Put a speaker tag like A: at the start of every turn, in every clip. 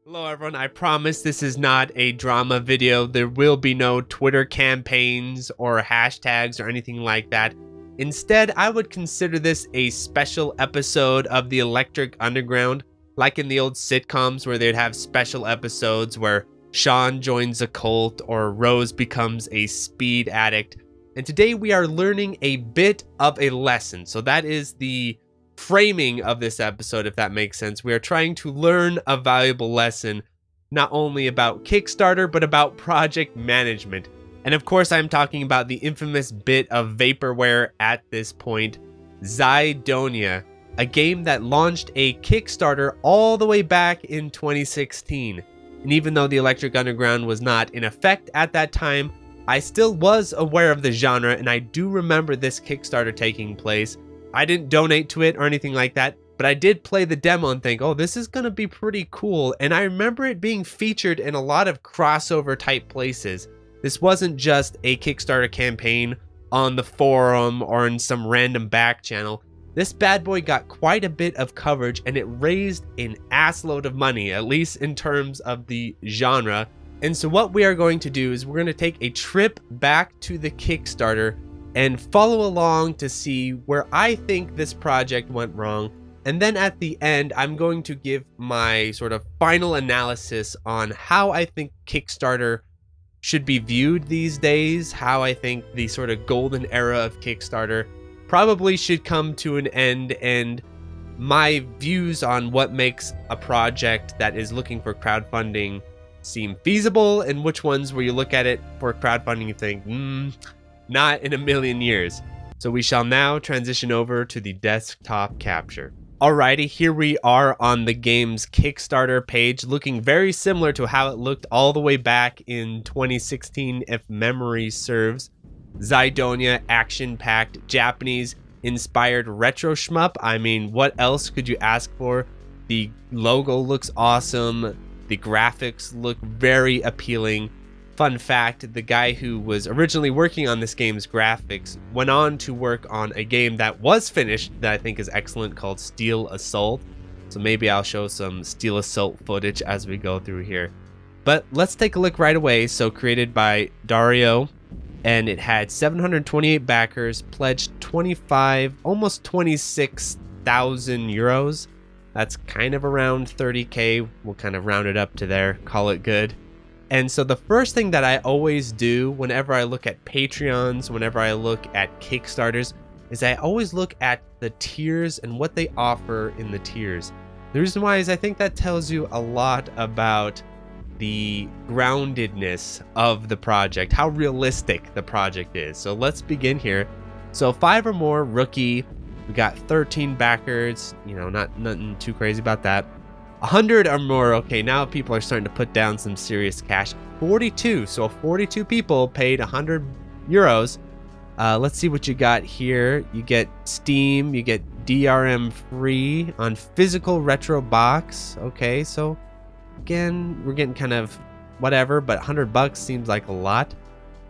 A: Hello everyone, I promise this is not a drama video. There will be no Twitter campaigns or hashtags or anything like that. Instead, I would consider this a special episode of the Electric Underground, like in the old sitcoms where they'd have special episodes where Sean joins a cult or Rose becomes a speed addict. And today we are learning a bit of a lesson. So that is the framing of this episode, if that makes sense. We are trying to learn a valuable lesson, not only about Kickstarter, but about project management. And of course, I'm talking about the infamous bit of vaporware at this point, Xydonia, a game that launched a Kickstarter all the way back in 2016. And even though the Electric Underground was not in effect at that time, I still was aware of the genre, and I do remember this Kickstarter taking place. I didn't donate to it or anything like that, but I did play the demo and think, oh, this is going to be pretty cool. And I remember it being featured in a lot of crossover type places. This wasn't just a Kickstarter campaign on the forum or in some random back channel. This bad boy got quite a bit of coverage, and it raised an assload of money, at least in terms of the genre. And so what we are going to do is we're going to take a trip back to the Kickstarter and follow along to see where I think this project went wrong. And then at the end, I'm going to give my sort of final analysis on how I think Kickstarter should be viewed these days, how I think the sort of golden era of Kickstarter probably should come to an end, and my views on what makes a project that is looking for crowdfunding seem feasible, and which ones where you look at it for crowdfunding you think, not in a million years. So we shall now transition over to the desktop capture. Alrighty, here we are on the game's Kickstarter page, looking very similar to how it looked all the way back in 2016, if memory serves. Xydonia, action-packed, Japanese-inspired retro shmup. I mean, what else could you ask for? The logo looks awesome. The graphics look very appealing. Fun fact, the guy who was originally working on this game's graphics went on to work on a game that was finished that I think is excellent called Steel Assault. So maybe I'll show some Steel Assault footage as we go through here. But let's take a look right away. So created by Dario, and it had 728 backers, pledged 25, almost 26,000 euros. That's kind of around 30K. We'll kind of round it up to there, call it good. And so the first thing that I always do whenever I look at Patreons, whenever I look at Kickstarters, is I always look at the tiers and what they offer in the tiers. The reason why is I think that tells you a lot about the groundedness of the project, how realistic the project is. So let's begin here. So 5 or more, rookie. We got 13 backers, you know, nothing too crazy about that. 100 or more, okay, now people are starting to put down some serious cash. 42, so 42 people paid 100 euros. Let's see what you got here. You get Steam, you get DRM free on physical retro box. Okay, so again, we're getting kind of whatever, but 100 bucks seems like a lot.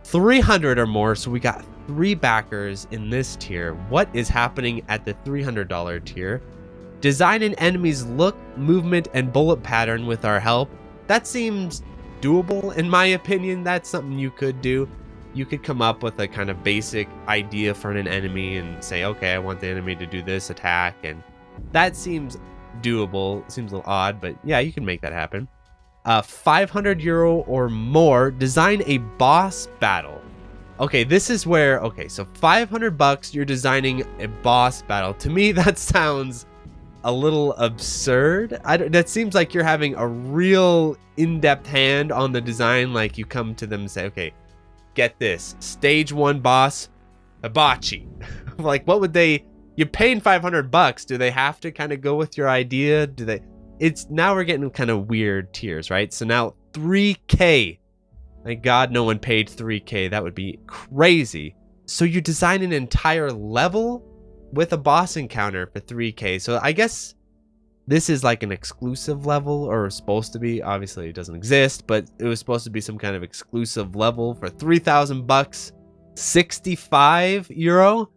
A: 300 or more, so we got 3 backers in this tier. What is happening at the $300 tier? Design an enemy's look, movement, and bullet pattern with our help. That seems doable in my opinion. That's something you could do. You could come up with a kind of basic idea for an enemy and say, okay, I want the enemy to do this attack, and that seems doable. It seems a little odd, but yeah, you can make that happen. 500 euro or more, design a boss battle. Okay, this is where, okay, so 500 bucks, you're designing a boss battle. To me, that sounds a little absurd. That seems like you're having a real in-depth hand on the design. Like you come to them and say, okay, get this, stage 1 boss, hibachi. Like, what would they, you're paying 500 bucks. Do they have to kind of go with your idea? Do they, it's, now we're getting kind of weird tiers, right? So now 3K. Thank God no one paid 3K. That would be crazy. So you design an entire level with a boss encounter for 3K. So I guess this is like an exclusive level, or supposed to be. Obviously it doesn't exist, but it was supposed to be some kind of exclusive level for 3,000 bucks. 65 euro.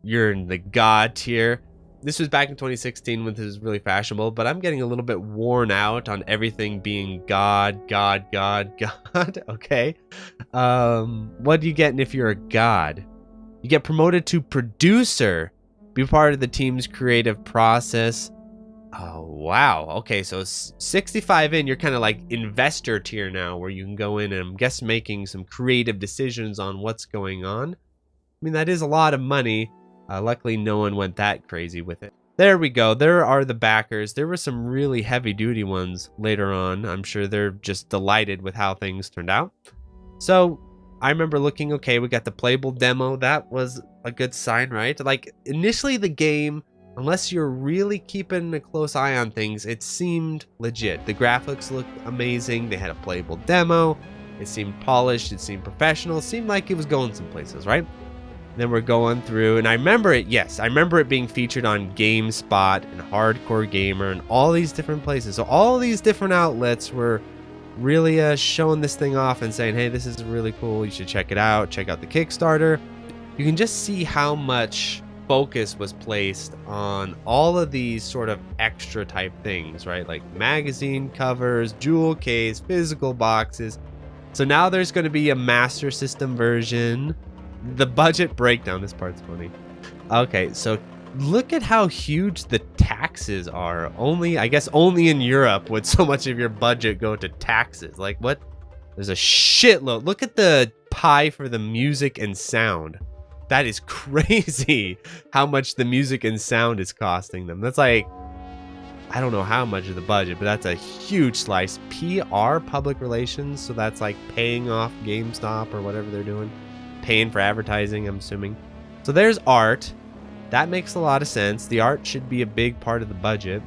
A: You're in the god tier. this was back in 2016 when this was really fashionable, but I'm getting a little bit worn out on everything being God, God, God, God. Okay. What do you get if you're a god? You get promoted to producer, be part of the team's creative process. Oh, wow. Okay, so 65 in, you're kind of like investor tier now, where you can go in and I'm guess making some creative decisions on what's going on. I mean, that is a lot of money. Luckily, no one went that crazy with it. There we go. There are the backers. There were some really heavy-duty ones later on. I'm sure they're just delighted with how things turned out. So I remember looking, okay, we got the playable demo. That was a good sign, right? Like, initially the game, unless you're really keeping a close eye on things, it seemed legit. The graphics looked amazing. They had a playable demo. It seemed polished. It seemed professional. It seemed like it was going some places, right? Then we're going through, and I remember it, yes, I remember it being featured on GameSpot and Hardcore Gamer and all these different places. So all these different outlets were really showing this thing off and saying, hey, this is really cool. You should check it out. Check out the Kickstarter. You can just see how much focus was placed on all of these sort of extra type things, right? Like magazine covers, jewel case, physical boxes. So now there's going to be a Master System version. The budget breakdown, this part's funny. Okay, so look at how huge the taxes are. I guess only in Europe would so much of your budget go to taxes. Like what? There's a shitload. Look at the pie for the music and sound. That is crazy how much the music and sound is costing them. That's like, I don't know how much of the budget, but that's a huge slice. PR, public relations, so that's like paying off GameStop or whatever they're doing. Paying for advertising, I'm assuming. So there's art. That makes a lot of sense. The art should be a big part of the budget.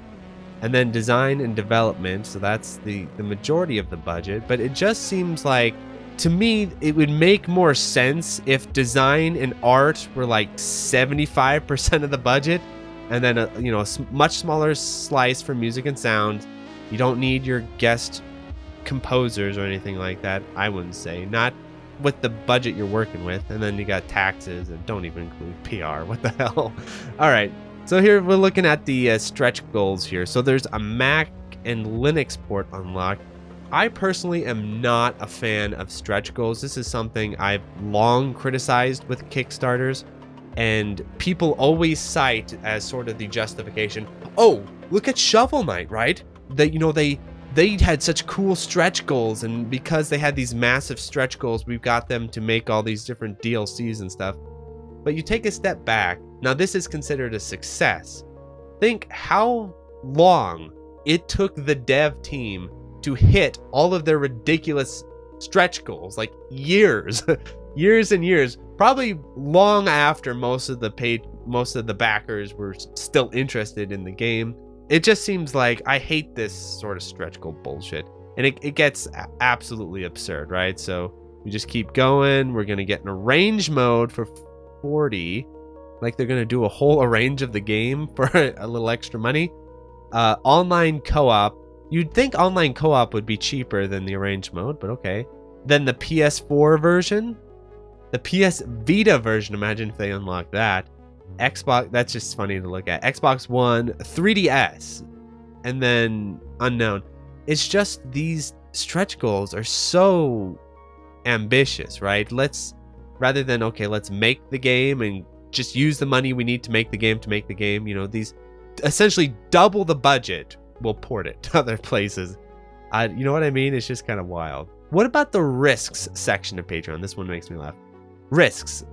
A: And then design and development, so that's the majority of the budget. But it just seems like, to me, it would make more sense if design and art were like 75% of the budget, and then a much smaller slice for music and sound. You don't need your guest composers or anything like that, I wouldn't say. Not with the budget you're working with. And then you got taxes, and don't even include PR. What the hell? All right. So here we're looking at the stretch goals here. So there's a Mac and Linux port unlocked. I personally am not a fan of stretch goals. This is something I've long criticized with Kickstarters, and people always cite as sort of the justification. Oh, look at Shovel Knight, right? That they had such cool stretch goals, and because they had these massive stretch goals, we've got them to make all these different DLCs and stuff. But you take a step back. Now this is considered a success. Think how long it took the dev team to hit all of their ridiculous stretch goals, like years, years and years, probably long after most of the backers were still interested in the game. It just seems like I hate this sort of stretch goal bullshit, and it gets absolutely absurd, right? So we just keep going. We're gonna get an arrange mode for 40, like they're gonna do a whole arrange of the game for a little extra money. Online co-op. You'd think online co-op would be cheaper than the arrange mode, but okay. Then the PS4 version, the PS Vita version. Imagine if they unlock that. Xbox, that's just funny to look at. Xbox One, 3DS, and then unknown. It's just these stretch goals are so ambitious, right? Rather than, okay, let's make the game and just use the money we need to make the game, these essentially double the budget, we'll port it to other places. You know what I mean? It's just kind of wild. What about the risks section of Patreon? This one makes me laugh. Risks.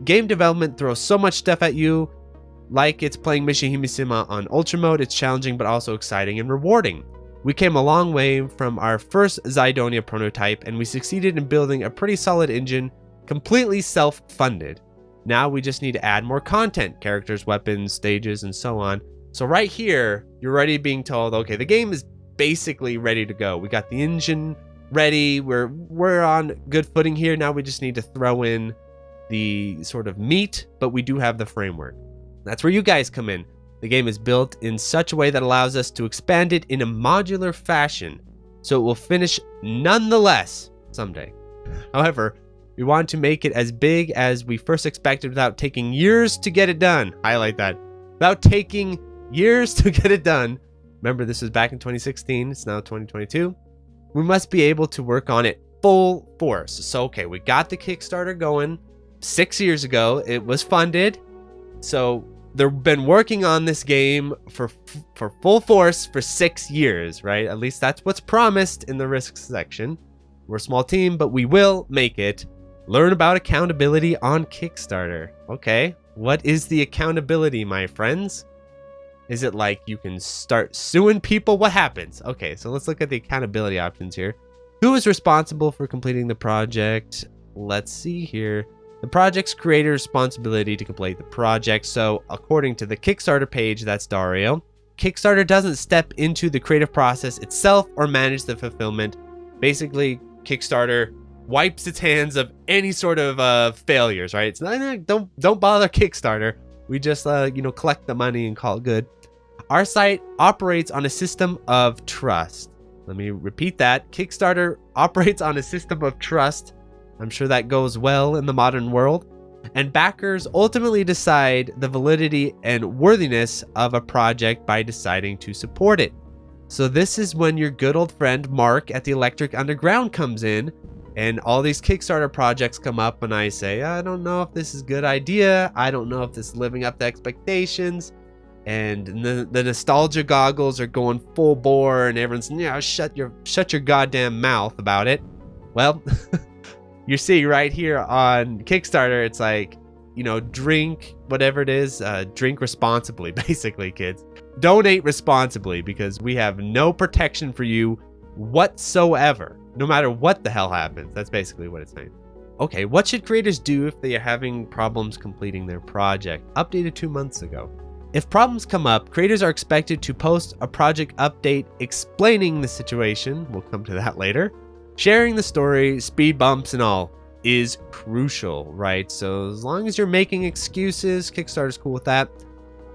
A: Game development throws so much stuff at you, like it's playing Mission Himisima on Ultra Mode. It's challenging, but also exciting and rewarding. We came a long way from our first Xydonia prototype, and we succeeded in building a pretty solid engine, completely self-funded. Now we just need to add more content, characters, weapons, stages, and so on. So right here, you're already being told, okay, the game is basically ready to go. We got the engine ready. We're on good footing here. Now we just need to throw in the sort of meat, but we do have the framework. That's where you guys come in. The game is built in such a way that allows us to expand it in a modular fashion, so it will finish nonetheless someday. However, we want to make it as big as we first expected without taking years to get it done. Highlight that. without taking years to get it done. Remember, this was back in 2016. It's now 2022. We must be able to work on it full force. So, okay, we got the Kickstarter going 6 years ago. It was funded. So they've been working on this game for full force for 6 years, right? At least that's what's promised in the risks section. We're a small team, but we will make it. Learn about accountability on Kickstarter. Okay, what is the accountability, my friends? Is it like you can start suing people? What happens? Okay, so let's look at the accountability options here. Who is responsible for completing the project? Let's see here. The project's creator responsibility to complete the project. So according to the Kickstarter page, that's Dario. Kickstarter doesn't step into the creative process itself or manage the fulfillment. Basically, Kickstarter wipes its hands of any sort of failures, right? It's not, don't bother Kickstarter. We just collect the money and call it good. Our site operates on a system of trust. Let me repeat that. Kickstarter operates on a system of trust. I'm sure that goes well in the modern world. And backers ultimately decide the validity and worthiness of a project by deciding to support it. So this is when your good old friend Mark at the Electric Underground comes in, and all these Kickstarter projects come up, and I say, I don't know if this is a good idea. I don't know if this is living up to expectations. And the nostalgia goggles are going full bore, and everyone's, shut your goddamn mouth about it. Well, you see right here on Kickstarter, it's like, drink whatever it is, drink responsibly, basically, kids. Donate responsibly, because we have no protection for you whatsoever, no matter what the hell happens. That's basically what it's saying. Okay, what should creators do if they are having problems completing their project? Updated 2 months ago. If problems come up, creators are expected to post a project update explaining the situation. We'll come to that later. Sharing the story, speed bumps and all is crucial, right? So as long as you're making excuses, Kickstarter's cool with that.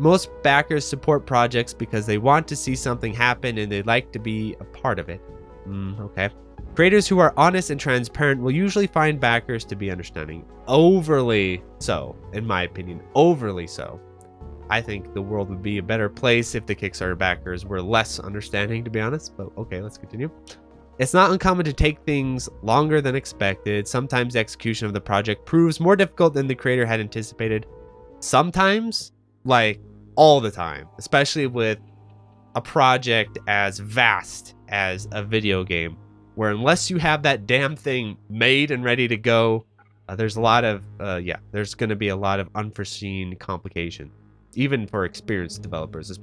A: Most backers support projects because they want to see something happen and they'd like to be a part of it. Okay. Creators who are honest and transparent will usually find backers to be understanding. Overly so, in my opinion. Overly so. I think the world would be a better place if the Kickstarter backers were less understanding, to be honest. But okay, let's continue. It's not uncommon to take things longer than expected. Sometimes the execution of the project proves more difficult than the creator had anticipated. Sometimes, like all the time, especially with a project as vast as a video game, where unless you have that damn thing made and ready to go, there's a lot of, there's going to be a lot of unforeseen complications. Even for experienced developers.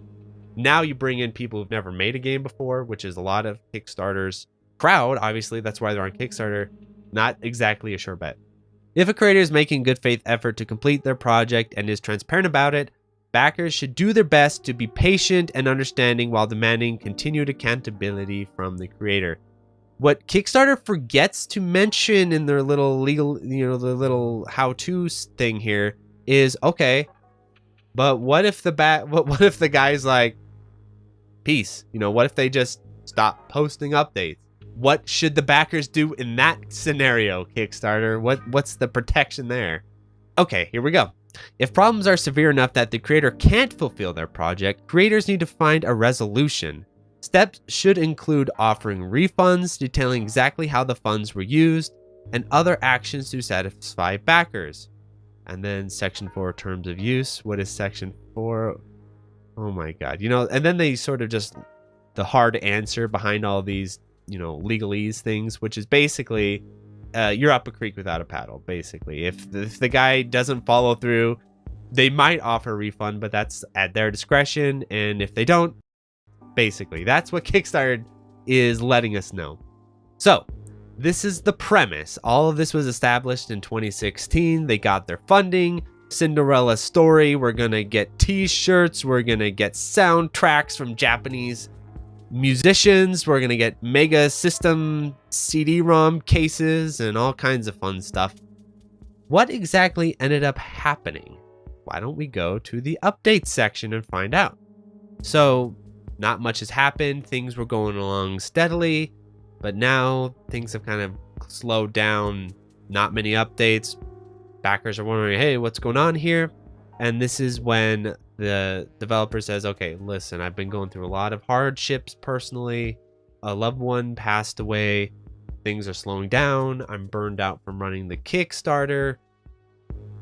A: Now you bring in people who've never made a game before, which is a lot of Kickstarter's crowd. Obviously, that's why they're on Kickstarter. Not exactly a sure bet. If a creator is making good faith effort to complete their project and is transparent about it, backers should do their best to be patient and understanding while demanding continued accountability from the creator. What Kickstarter forgets to mention in their little legal, the little how-to thing here is, okay, but what if what if the guy's like, peace? What if they just stop posting updates? What should the backers do in that scenario, Kickstarter? What's the protection there? Okay, here we go. If problems are severe enough that the creator can't fulfill their project, creators need to find a resolution. Steps should include offering refunds, detailing exactly how the funds were used, and other actions to satisfy backers. And then section 4, terms of use. What is section 4? Oh my god. And then they sort of just, the hard answer behind all these, legalese things, which is basically, you're up a creek without a paddle, basically. If the guy doesn't follow through, they might offer a refund, but that's at their discretion. And if they don't, basically, that's what Kickstarter is letting us know. So, this is the premise. All of this was established in 2016. They got their funding. Cinderella story. We're going to get t-shirts. We're going to get soundtracks from Japanese musicians. We're going to get Mega System CD-ROM cases and all kinds of fun stuff. What exactly ended up happening? Why don't we go to the updates section and find out? So, not much has happened. Things were going along steadily. But now things have kind of slowed down. Not many updates. Backers are wondering, hey, what's going on here? And this is when The developer says, okay, listen, I've been going through a lot of hardships personally. A loved one passed away. Things are slowing down. I'm burned out from running the Kickstarter.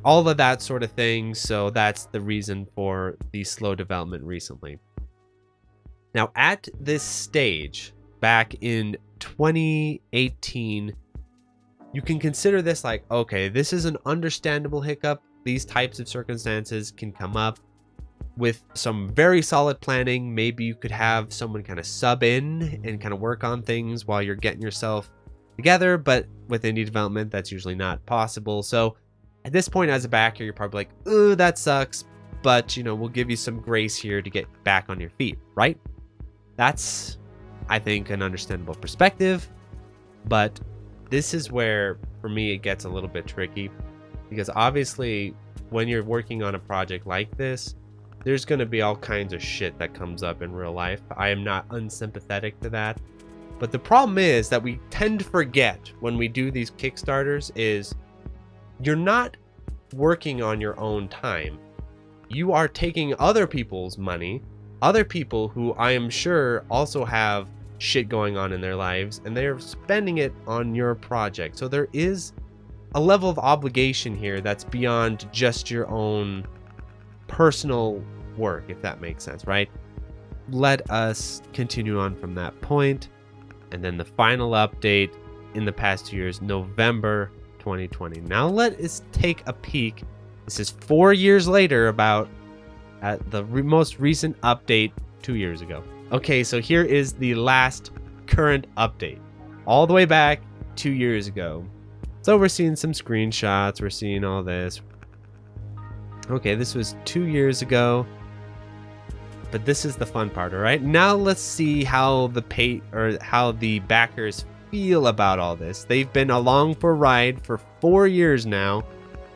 A: All of that sort of thing. So that's the reason for the slow development recently. Now, at this stage, back in 2018, you can consider this like, okay, this is an understandable hiccup. These types of circumstances can come up. With some very solid planning, maybe you could have someone kind of sub in and kind of work on things while you're getting yourself together. But with indie development, that's usually not possible. So at this point, as a backer, you're probably like, oh, that sucks. But, you know, we'll give you some grace here to get back on your feet, right? That's, I think, an understandable perspective. But this is where, for me, it gets a little bit tricky. Because obviously, when you're working on a project like this, there's going to be all kinds of shit that comes up in real life. I am not unsympathetic to that. But the problem is that we tend to forget when we do these Kickstarters is you're not working on your own time. You are taking other people's money, other people who I am sure also have shit going on in their lives, and they're spending it on your project. So there is a level of obligation here that's beyond just your own personal work, if that makes sense, right? Let us continue on from that point. And then the final update in the past 2 years, November 2020. Now let us take a peek. This is 4 years later, about at the most recent update 2 years ago. Okay, so here is the last current update, all the way back 2 years ago. So we're seeing some screenshots, we're seeing all this. Okay, this was 2 years ago. But this is the fun part, all right? Now let's see how the backers feel about all this. They've been along for a ride for 4 years now,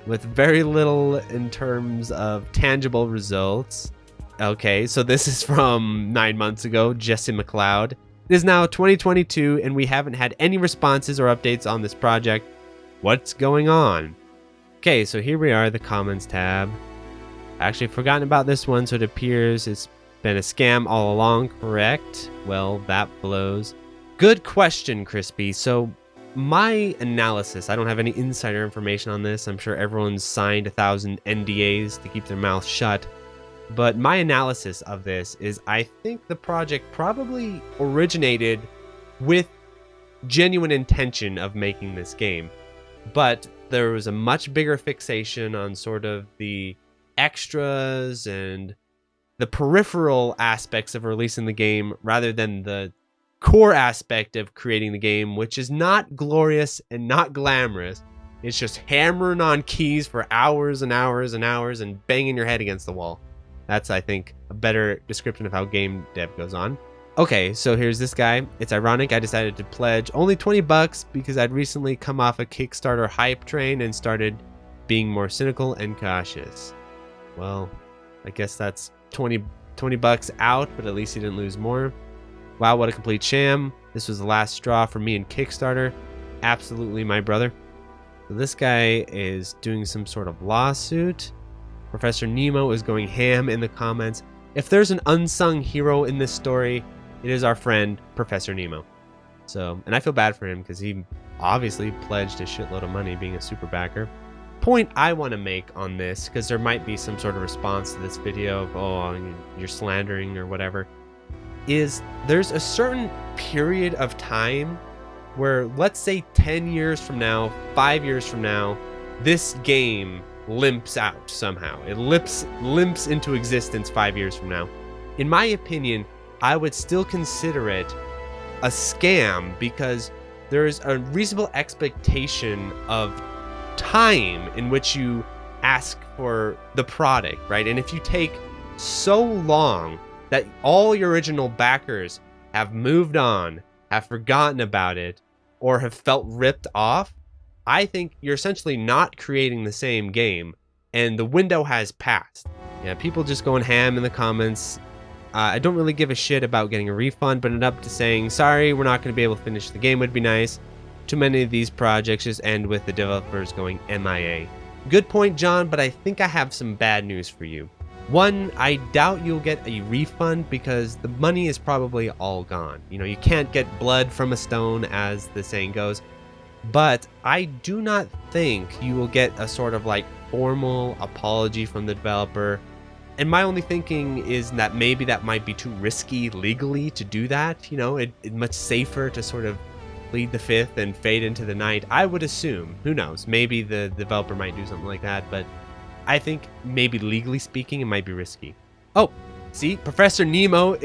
A: with very little in terms of tangible results. Okay, so this is from 9 months ago, Jesse McLeod. It is now 2022, and we haven't had any responses or updates on this project. What's going on? Okay, so here we are, the comments tab. I actually forgotten about this one, so it appears it's been a scam all along, correct? Well, that blows. Good question, Crispy. So my analysis, I don't have any insider information on this. I'm sure everyone's signed 1,000 NDAs to keep their mouth shut. But my analysis of this is I think the project probably originated with genuine intention of making this game. But there was a much bigger fixation on sort of the extras and the peripheral aspects of releasing the game rather than the core aspect of creating the game, which is not glorious and not glamorous. It's just hammering on keys for hours and hours and hours and banging your head against the wall. That's, I think, a better description of how game dev goes on. Okay, so here's this guy. It's ironic I decided to pledge only 20 bucks because I'd recently come off a Kickstarter hype train and started being more cynical and cautious. Well, I guess that's 20 bucks out, but at least he didn't lose more. Wow, what a complete sham. This was the last straw for me and Kickstarter. Absolutely my brother. So this guy is doing some sort of lawsuit. Professor Nemo is going ham in the comments. If there's an unsung hero in this story, it is our friend, Professor Nemo. So, and I feel bad for him because he obviously pledged a shitload of money being a super backer. Point I want to make on this, because there might be some sort of response to this video of, oh, you're slandering or whatever, is there's a certain period of time where, let's say 10 years from now, 5 years from now, this game limps out somehow. It limps into existence 5 years from now. In my opinion, I would still consider it a scam because there's a reasonable expectation of time in which you ask for the product, right? And if you take so long that all your original backers have moved on, have forgotten about it, or have felt ripped off, I think you're essentially not creating the same game, and the window has passed. Yeah, people just going ham in the comments. I don't really give a shit about getting a refund, but it up to saying, sorry, we're not going to be able to finish the game would be nice. Too many of these projects just end with the developers going MIA. Good point, John, but I think I have some bad news for you. One, I doubt you'll get a refund because the money is probably all gone. You know, you can't get blood from a stone, as the saying goes. But I do not think you will get a sort of like formal apology from the developer. And my only thinking is that maybe that might be too risky legally to do that. You know, it's much safer to sort of plead the fifth and fade into the night. I would assume. Who knows? Maybe the developer might do something like that, but I think maybe legally speaking, it might be risky. Oh, see, Professor Nemo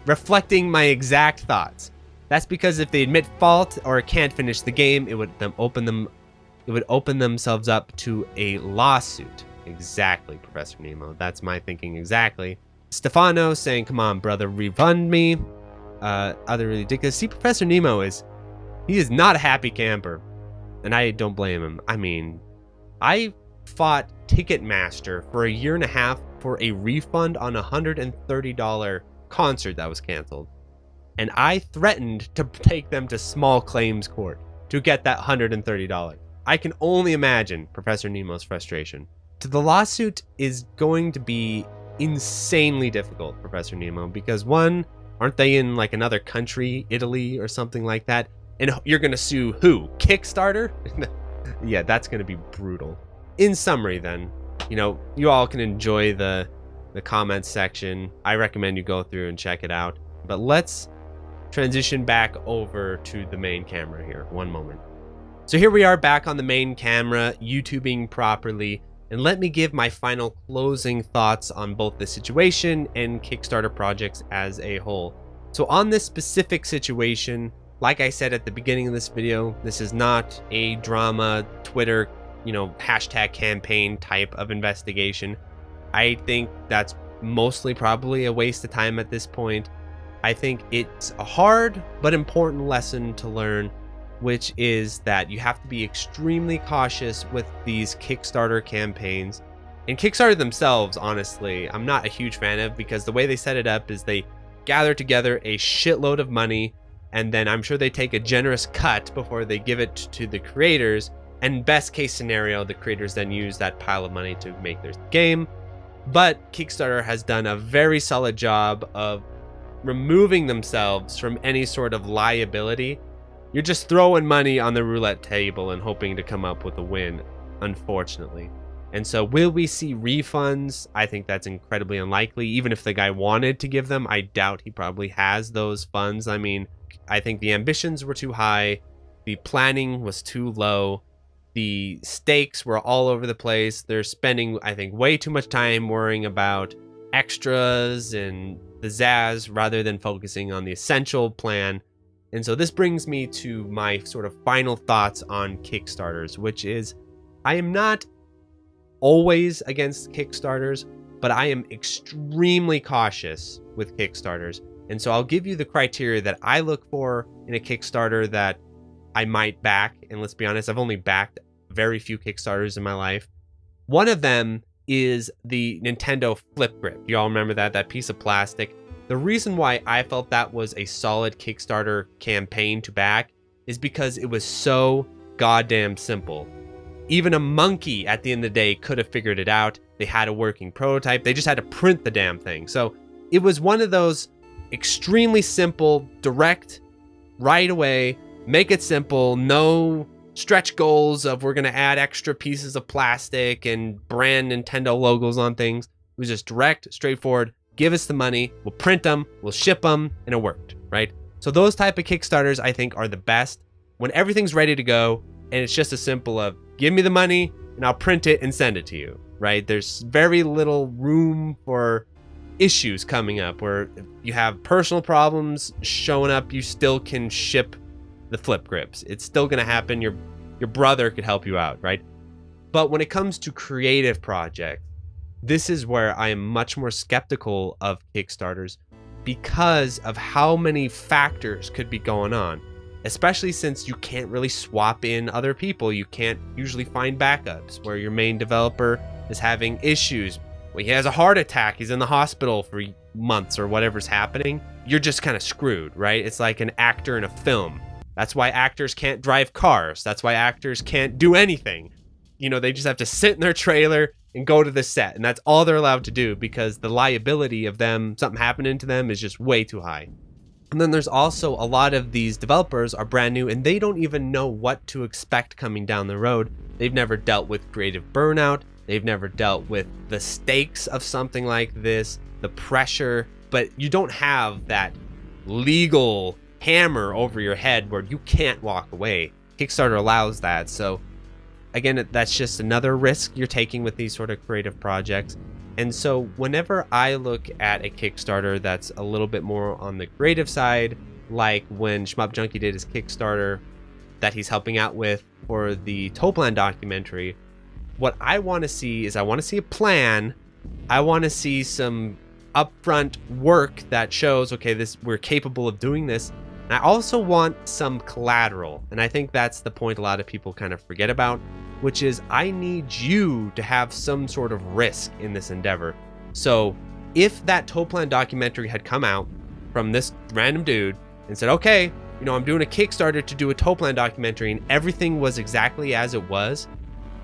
A: reflecting my exact thoughts. That's because if they admit fault or can't finish the game, it would open themselves up to a lawsuit. Exactly, Professor Nemo. That's my thinking exactly. Stefano saying, "Come on, brother, refund me." Other ridiculous. See, Professor Nemo he is not a happy camper, and I don't blame him. I mean, I fought Ticketmaster for a year and a half for a refund on a $130 concert that was canceled. And I threatened to take them to small claims court to get that $130. I can only imagine Professor Nemo's frustration. The lawsuit is going to be insanely difficult, Professor Nemo, because one, aren't they in like another country, Italy or something like that? And you're going to sue who? Kickstarter? Yeah, that's going to be brutal. In summary then, you know, you all can enjoy the comments section. I recommend you go through and check it out. But let's transition back over to the main camera here. One moment. So here we are back on the main camera, YouTubing properly. And let me give my final closing thoughts on both the situation and Kickstarter projects as a whole. So on this specific situation, like I said at the beginning of this video, this is not a drama, Twitter, you know, hashtag campaign type of investigation. I think that's mostly probably a waste of time at this point. I think it's a hard but important lesson to learn, which is that you have to be extremely cautious with these Kickstarter campaigns. And Kickstarter themselves, honestly, I'm not a huge fan of, because the way they set it up is they gather together a shitload of money, and then I'm sure they take a generous cut before they give it to the creators. And best case scenario, the creators then use that pile of money to make their game. But Kickstarter has done a very solid job of removing themselves from any sort of liability. You're just throwing money on the roulette table and hoping to come up with a win, unfortunately. And so will we see refunds? I think that's incredibly unlikely. Even if the guy wanted to give them, I doubt he probably has those funds. I mean, I think the ambitions were too high. The planning was too low. The stakes were all over the place. They're spending, I think, way too much time worrying about extras and the zazz rather than focusing on the essential plan. And so this brings me to my sort of final thoughts on Kickstarters, which is I am not always against Kickstarters, but I am extremely cautious with Kickstarters. And so I'll give you the criteria that I look for in a Kickstarter that I might back. And let's be honest, I've only backed very few Kickstarters in my life. One of them is the Nintendo Flip Grip. You all remember that piece of plastic? The reason why I felt that was a solid Kickstarter campaign to back is because it was so goddamn simple. Even a monkey at the end of the day could have figured it out. They had a working prototype. They just had to print the damn thing. So it was one of those extremely simple, direct, right away, make it simple, no stretch goals of we're going to add extra pieces of plastic and brand Nintendo logos on things. It was just direct, straightforward. Give us the money, we'll print them, we'll ship them, and it worked, right? So those type of Kickstarters, I think, are the best when everything's ready to go, and it's just as simple of give me the money, and I'll print it and send it to you, right? There's very little room for issues coming up where if you have personal problems showing up, you still can ship the flip grips. It's still going to happen. Your brother could help you out, right? But when it comes to creative projects, this is where I am much more skeptical of Kickstarters because of how many factors could be going on, especially since you can't really swap in other people. You can't usually find backups where your main developer is having issues. Well, he has a heart attack. He's in the hospital for months or whatever's happening. You're just kind of screwed, right? It's like an actor in a film. That's why actors can't drive cars. That's why actors can't do anything. You know, they just have to sit in their trailer, and go to the set. And that's all they're allowed to do because the liability of them, something happening to them, is just way too high. And then there's also a lot of these developers are brand new and they don't even know what to expect coming down the road. They've never dealt with creative burnout. They've never dealt with the stakes of something like this, the pressure, but you don't have that legal hammer over your head where you can't walk away. Kickstarter allows that. So again, that's just another risk you're taking with these sort of creative projects. And so whenever I look at a Kickstarter that's a little bit more on the creative side, like when Shmup Junkie did his Kickstarter that he's helping out with for the Toplan documentary, what I want to see is I want to see a plan. I want to see some upfront work that shows, okay, we're capable of doing this. And I also want some collateral. And I think that's the point a lot of people kind of forget about, which is I need you to have some sort of risk in this endeavor. So if that Toplan documentary had come out from this random dude and said, okay, I'm doing a Kickstarter to do a Toplan documentary, and everything was exactly as it was,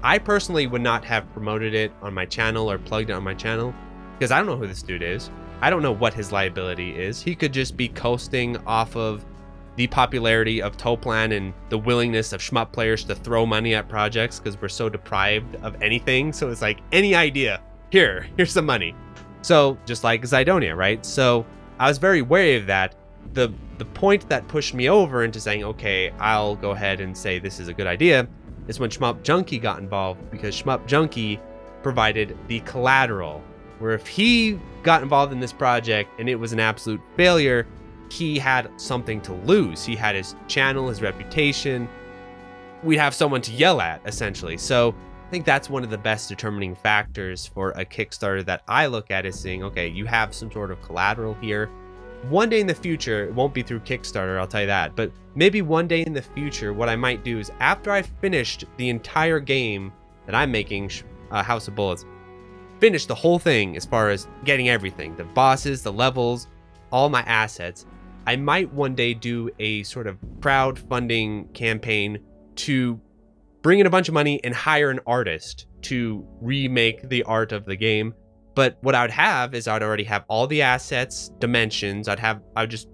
A: I personally would not have promoted it on my channel or plugged it on my channel because I don't know who this dude is. I don't know what his liability is. He could just be coasting off of the popularity of Toplan and the willingness of shmup players to throw money at projects because we're so deprived of anything. So it's like, any idea, here's some money. So just like Xydonia, right? So I was very wary of that. The point that pushed me over into saying, okay, I'll go ahead and say this is a good idea, is when Shmup Junkie got involved, because Shmup Junkie provided the collateral, where if he got involved in this project and it was an absolute failure, he had something to lose. He had his channel, his reputation. We'd have someone to yell at, essentially. So I think that's one of the best determining factors for a Kickstarter that I look at, is saying, okay, you have some sort of collateral here. One day in the future, it won't be through Kickstarter, I'll tell you that, but maybe one day in the future, what I might do is after I've finished the entire game that I'm making, House of Bullets, finish the whole thing as far as getting everything, the bosses, the levels, all my assets, I might one day do a sort of crowdfunding campaign to bring in a bunch of money and hire an artist to remake the art of the game. But what I would have is I'd already have all the assets, dimensions. I would just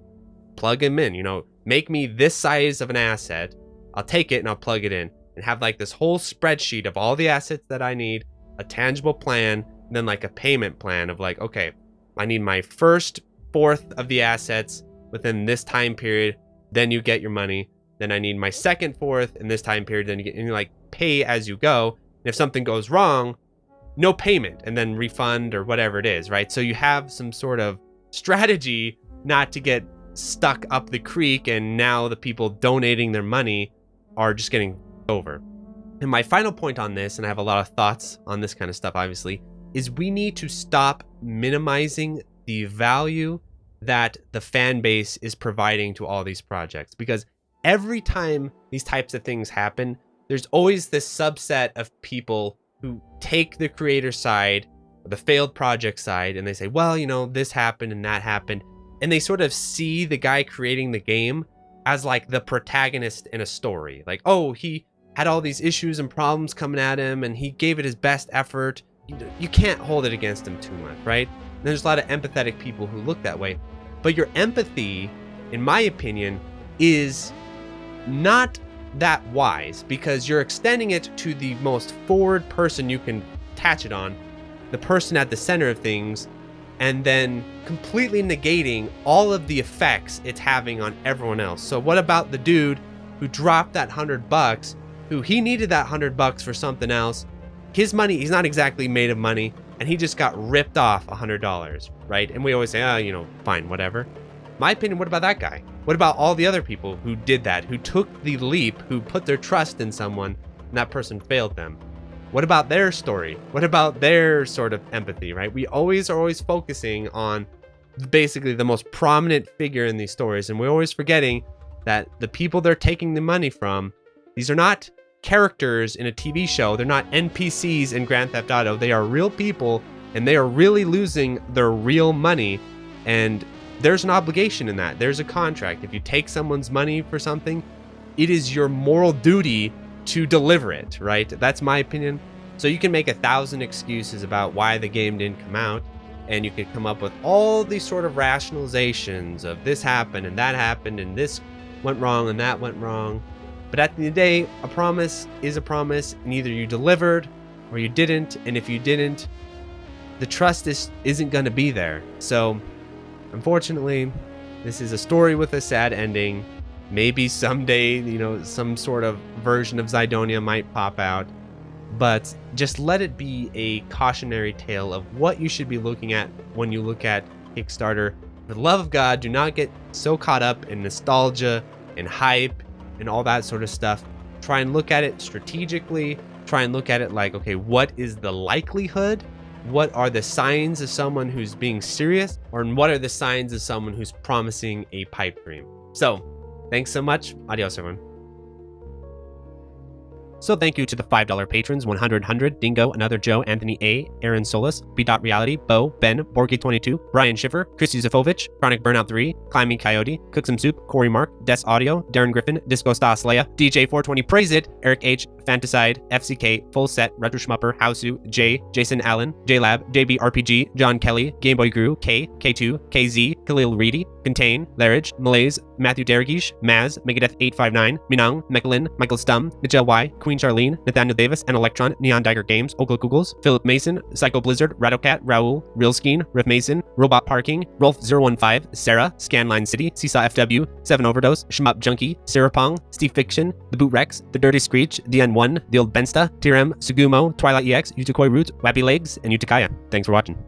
A: plug them in, make me this size of an asset. I'll take it and I'll plug it in and have like this whole spreadsheet of all the assets that I need, a tangible plan, and then like a payment plan of like, okay, I need my first fourth of the assets within this time period, then you get your money. Then I need my second fourth in this time period, then you get, and you like pay as you go. And if something goes wrong, no payment, and then refund or whatever it is, right? So you have some sort of strategy not to get stuck up the creek, and now the people donating their money are just getting over. And my final point on this, and I have a lot of thoughts on this kind of stuff, obviously, is we need to stop minimizing the value that the fan base is providing to all these projects. Because every time these types of things happen, there's always this subset of people who take the creator side, the failed project side, and they say, well, this happened and that happened. And they sort of see the guy creating the game as like the protagonist in a story. Like, oh, he had all these issues and problems coming at him and he gave it his best effort. You can't hold it against him too much, right? And there's a lot of empathetic people who look that way. But your empathy, in my opinion, is not that wise, because you're extending it to the most forward person you can attach it on, the person at the center of things, and then completely negating all of the effects it's having on everyone else. So what about the dude who dropped that $100, who he needed that $100 for something else? His money, he's not exactly made of money, and he just got ripped off $100, right? And we always say, fine, whatever. My opinion, what about that guy? What about all the other people who did that, who took the leap, who put their trust in someone, and that person failed them? What about their story? What about their sort of empathy, right? We always are focusing on basically the most prominent figure in these stories, and we're always forgetting that the people they're taking the money from, these are not characters in a TV show. They're not NPCs in Grand Theft Auto. They are real people, and they are really losing their real money, and there's an obligation in that. There's a contract. If you take someone's money for something, it is your moral duty to deliver it, right? That's my opinion. So you can make 1,000 excuses about why the game didn't come out, and you could come up with all these sort of rationalizations of this happened and this went wrong and that went wrong. But at the end of the day, a promise is a promise, and either you delivered or you didn't. And if you didn't, the trust isn't going to be there. So unfortunately, this is a story with a sad ending. Maybe someday, you know, some sort of version of Xydonia might pop out, but just let it be a cautionary tale of what you should be looking at when you look at Kickstarter. For the love of God, do not get so caught up in nostalgia and hype and all that sort of stuff. Try and look at it strategically. Try and look at it like, okay, what is the likelihood? What are the signs of someone who's being serious? Or what are the signs of someone who's promising a pipe dream? So, thanks so much. Adios, everyone. So thank you to the $5 patrons, 100, Dingo, Another Joe, Anthony A, Aaron Solis, B.Reality, Bo, Ben, Borgie22, Brian Schiffer, Chris Yusufovich, Chronic Burnout 3, Climbing Coyote, Cook Some Soup, Corey Mark, Des Audio, Darren Griffin, Disco Stas Leia, DJ420 Praise It, Eric H, Fantaside, FCK, Full Set, Retro Schmupper, Hausu, J, Jason Allen, JLab, JB RPG, John Kelly, Gameboy Guru, K, K2, KZ, Khalil Reedy, Contain, Larridge, Malaise, Matthew Deragish, Maz, Megadeth 859, Minang, Mechalin, Michael Stum, Nichelle Y, Queen Charlene, Nathaniel Davis, and Electron, Neon Dagger Games, Okla Googles, Philip Mason, Psycho Blizzard, Rattlecat, Raoul, Real Skeen, Riff Mason, Robot Parking, Rolf015, Sarah, Scanline City, Seesaw FW, 7 Overdose, Shmup Junkie, Sarah Pong, Steve Fiction, The Boot Rex, The Dirty Screech, DN1, The Old Bensta, TRM, Sugumo, Twilight EX, Utakoi Root, Wappy Legs, and Utakaya. Thanks for watching.